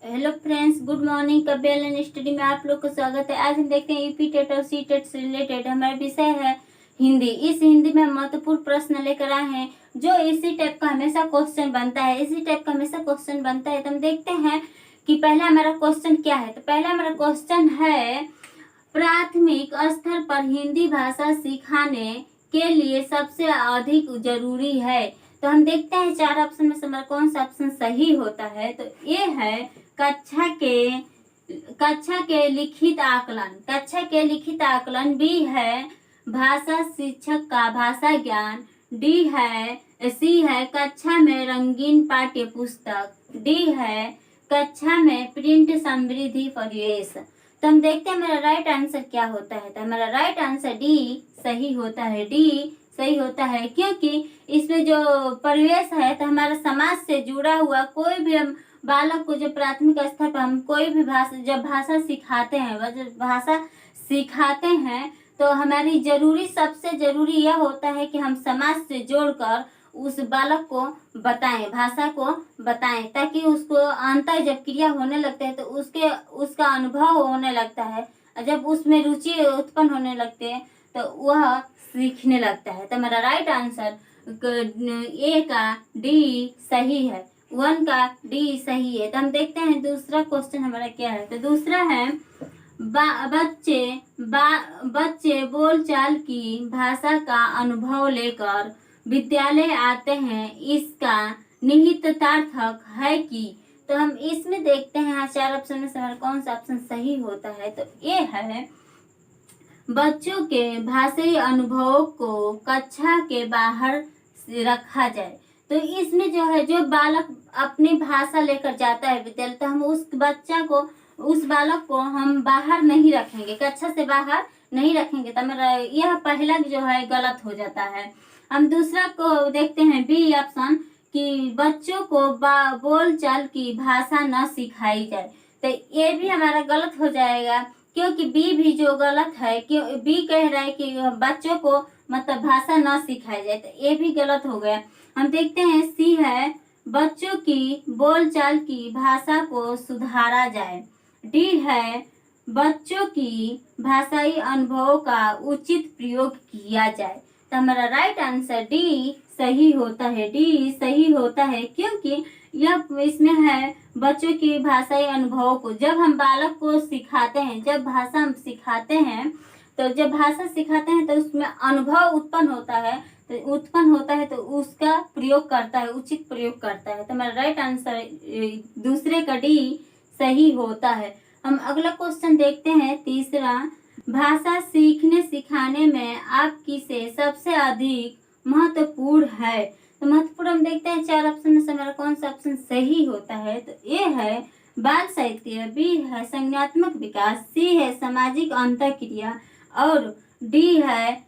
Hello friends, good morning. Kapil and study में आप लोग का स्वागत है। आज हम देखते हैं यूपी टेट और सी टेट से रिलेटेड हमारा विषय है हिंदी। इस हिंदी में हम महत्वपूर्ण प्रश्न लेकर आए हैं जो इसी टाइप का हमेशा क्वेश्चन बनता है। तो हम देखते हैं कि पहला हमारा क्वेश्चन क्या है। तो पहला हमारा क्वेश्चन है, प्राथमिक स्तर पर हिंदी भाषा सिखाने के लिए सबसे अधिक जरूरी है। तो हम देखते हैं चार ऑप्शन में से हमारा कौन सा ऑप्शन सही होता है। तो ये है कक्षा के लिखित आकलन। बी है भाषा शिक्षक का भाषा ज्ञान। सी है कक्षा में रंगीन पाठ्य पुस्तक। डी है कक्षा में प्रिंट समृद्धि परिवेश। तो हम देखते हैं हमारा राइट आंसर क्या होता है। तो हमारा राइट आंसर डी सही होता है। डी सही होता है क्योंकि इसमें जो परिवेश है तो हमारा समाज से जुड़ा हुआ कोई भी हम बालक को जो प्राथमिक स्तर पर हम कोई भी भाषा सिखाते हैं तो हमारी सबसे जरूरी यह होता है कि हम समाज से जोड़कर उस बालक को बताएं, भाषा को बताएं, ताकि उसको अंतर जब क्रिया होने लगते हैं तो उसका अनुभव होने लगता है। जब उसमें रुचि उत्पन्न होने लगते हैं तो वह सीखने लगता है। तो हमारा राइट आंसर ए का डी सही है, 1 का डी सही है। तो हम देखते हैं दूसरा क्वेश्चन हमारा क्या है। तो दूसरा है, बच्चे बोलचाल की भाषा का अनुभव लेकर विद्यालय आते हैं, इसका निहितार्थक है कि। तो हम इसमें देखते हैं चार ऑप्शन में से हमारा कौन सा ऑप्शन सही होता है। तो ये है, बच्चों के भाषाई अनुभवों को कक्षा के बाहर रखा जाए। तो इसमें जो है, जो बालक अपनी भाषा लेकर जाता है विद्यालय, तो हम उस बालक को हम बाहर नहीं रखेंगे, कक्षा से बाहर नहीं रखेंगे। तो मेरा यह पहला जो है गलत हो जाता है। हम दूसरा को देखते हैं, बी ऑप्शन, कि बच्चों को बोलचाल की भाषा न सिखाई जाए। तो ये भी हमारा गलत हो जाएगा क्योंकि बी भी जो गलत है, क्यों बी कह रहा है कि बच्चों को मतलब भाषा न सिखाई जाए, तो ये भी गलत हो गया। हम देखते हैं सी है, बच्चों की बोलचाल की भाषा को सुधारा जाए। डी है, बच्चों की भाषाई अनुभवों का उचित प्रयोग किया जाए। तो हमारा राइट आंसर डी सही होता है। डी सही होता है क्योंकि यह इसमें है बच्चों की भाषाई अनुभवों को। जब हम बालक को सिखाते हैं, जब भाषा सिखाते हैं तो उसमें अनुभव उत्पन्न होता है तो उसका प्रयोग करता है, उचित प्रयोग करता है। तो हमारा राइट आंसर दूसरे का डी सही होता है। हम अगला क्वेश्चन देखते हैं, तीसरा, भाषा सीखने सिखाने में आपकी से सबसे अधिक महत्वपूर्ण है। तो महत्वपूर्ण हम देखते हैं चार ऑप्शन में से हमारा कौन सा ऑप्शन सही होता है। तो ए है बाल साहित्य, बी है संज्ञानात्मक विकास, सी है सामाजिक अंतःक्रिया और डी है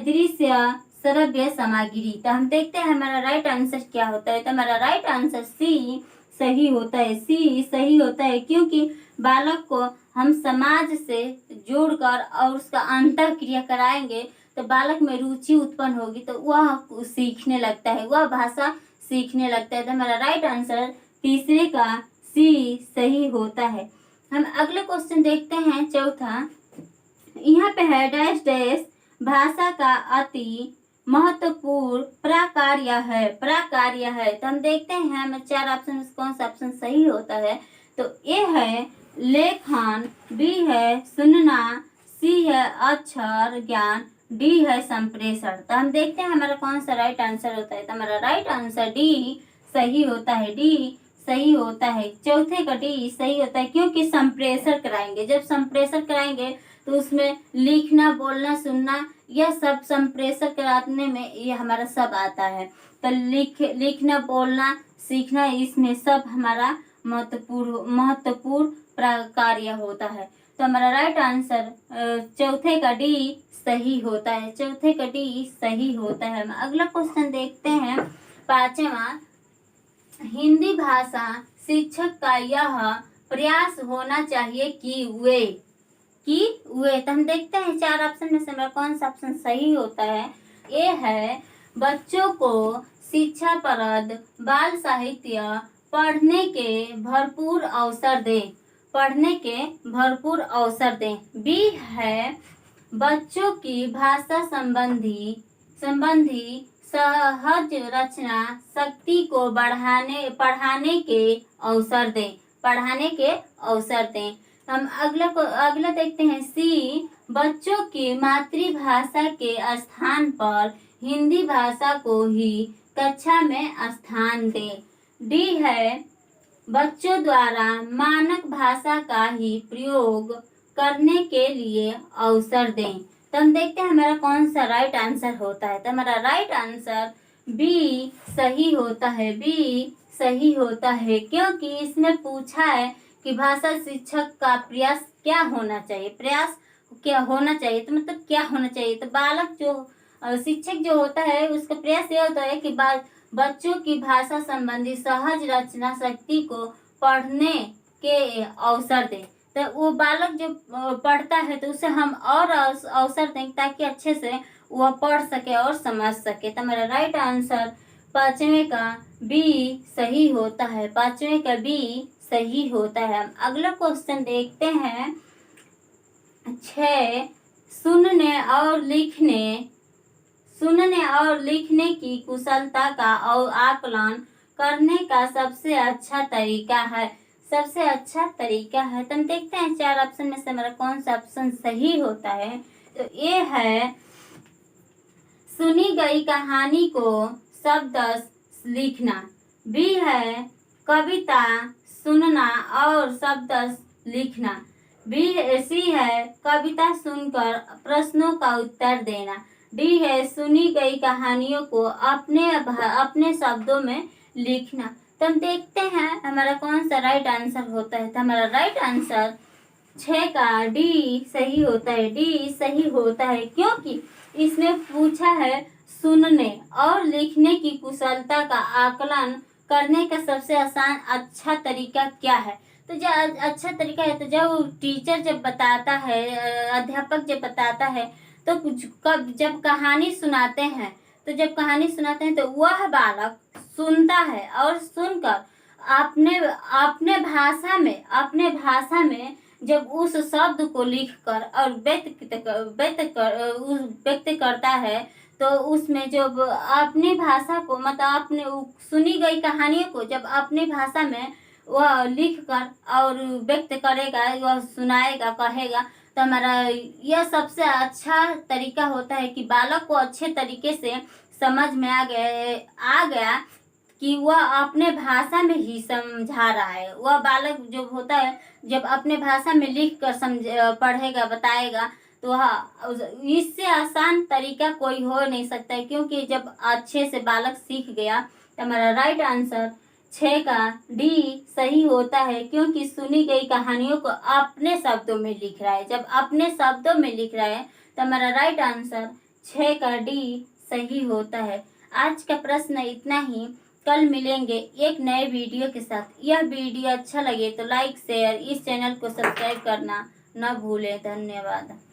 दृश्य श्रव्य सामग्री। तो हम देखते हैं हमारा राइट आंसर क्या होता है। तो हमारा राइट आंसर सी सही होता है। सी सही होता है क्योंकि बालक को हम समाज से जोड़कर और उसका अंतःक्रिया कराएंगे तो बालक में रुचि उत्पन्न होगी, तो वह सीखने लगता है, वह भाषा सीखने लगता है। तो हमारा राइट आंसर तीसरे का सी सही होता है। हम अगले क्वेश्चन देखते हैं, चौथा। यहाँ पे है डैश डैश भाषा का अति महत्वपूर्ण प्राकार्य है। तो हम देखते हैं हमें चार ऑप्शन में कौन सा ऑप्शन सही होता है। तो ए है लेखन, बी है सुनना, सी है अक्षर ज्ञान, डी है संप्रेषण। तो हम देखते हैं हमारा कौन सा राइट आंसर होता है। तो हमारा राइट आंसर डी सही होता है। डी सही होता है, चौथे का डी सही होता है क्योंकि संप्रेषण कराएंगे। जब संप्रेषण कराएंगे तो उसमें लिखना, बोलना, सुनना, यह सब संप्रेषण कराने में ये हमारा सब आता है। तो लिखना, बोलना, सीखना, इसमें सब हमारा महत्वपूर्ण कार्य होता है। तो हमारा राइट आंसर चौथे का डी सही होता है। चौथे का डी सही होता है। हम अगला क्वेश्चन देखते हैं, पांचवा। हिंदी भाषा शिक्षक का यह प्रयास होना चाहिए कि वे तो हम देखते हैं चार ऑप्शन में से हमारा कौन सा ऑप्शन सही होता है। ए है, बच्चों को शिक्षाप्रद बाल साहित्य पढ़ने के भरपूर अवसर दें, पढ़ने के भरपूर अवसर दें। बी है बच्चों की भाषा संबंधी सहज रचना शक्ति को पढ़ाने के अवसर दें, पढ़ाने के अवसर दें। हम अगला देखते हैं। सी बच्चों की मातृभाषा के स्थान पर हिंदी भाषा को ही कक्षा में स्थान दें। डी है बच्चों द्वारा मानक भाषा का ही प्रयोग करने के लिए अवसर दें। तो हम देखते हैं हमारा कौन सा राइट आंसर होता है। तो हमारा राइट आंसर बी सही होता है, बी सही होता है, क्योंकि इसमें पूछा है कि भाषा शिक्षक का प्रयास क्या होना चाहिए, प्रयास क्या होना चाहिए, तो मतलब क्या होना चाहिए। तो बालक जो शिक्षक जो होता है उसका प्रयास यह होता है कि बच्चों की भाषा संबंधी सहज रचना शक्ति को पढ़ने के अवसर दें। तो वो बालक जो पढ़ता है तो उसे हम और अवसर दें ताकि अच्छे से वह पढ़ सके और समझ सके। तो हमारा राइट आंसर पांचवें का बी सही होता है, पांचवें का बी सही होता है। हम अगला क्वेश्चन देखते हैं। 6 सुनने और लिखने की कुशलता का आकलन करने का सबसे अच्छा तरीका है, सबसे अच्छा तरीका है। तो हम देखते हैं 4 ऑप्शन में से हमारा कौन सा ऑप्शन सही होता है। तो ये है सुनी गई कहानी को शब्दश लिखना। बी है कविता सुनना और शब्दश लिखना। सी है कविता सुनकर प्रश्नों का उत्तर देना। डी है सुनी गई कहानियों को अपने शब्दों में लिखना। तो हम देखते हैं हमारा कौन सा राइट आंसर होता है। तो हमारा राइट आंसर 6 का डी सही होता है, डी सही होता है, क्योंकि इसमें पूछा है सुनने और लिखने की कुशलता का आकलन करने का सबसे आसान अच्छा तरीका क्या है। तो जो अच्छा तरीका है, तो जब टीचर जब बताता है, अध्यापक जब बताता है, तो जब कहानी सुनाते हैं, तो जब कहानी सुनाते हैं तो वह बालक सुनता है और सुनकर अपने भाषा में जब उस शब्द को लिखकर और व्यक्त करता है, तो उसमें जब अपनी भाषा को मतलब अपने सुनी गई कहानियों को जब अपनी भाषा में वह लिख कर और व्यक्त करेगा, वह सुनाएगा, कहेगा, तो हमारा यह सबसे अच्छा तरीका होता है कि बालक को अच्छे तरीके से समझ में आ गया कि वह अपने भाषा में ही समझा रहा है। वह बालक जो होता है जब अपने भाषा में लिख कर पढ़ेगा, बताएगा, तो इससे आसान तरीका कोई हो नहीं सकता है, क्योंकि जब अच्छे से बालक सीख गया। तो हमारा राइट आंसर 6 का डी सही होता है, क्योंकि सुनी गई कहानियों को अपने शब्दों में लिख रहा है। जब अपने शब्दों में लिख रहा है तो हमारा राइट आंसर 6 का डी सही होता है। आज का प्रश्न इतना ही। कल मिलेंगे एक नए वीडियो के साथ। यह वीडियो अच्छा लगे तो लाइक शेयर, इस चैनल को सब्सक्राइब करना न भूलें। धन्यवाद।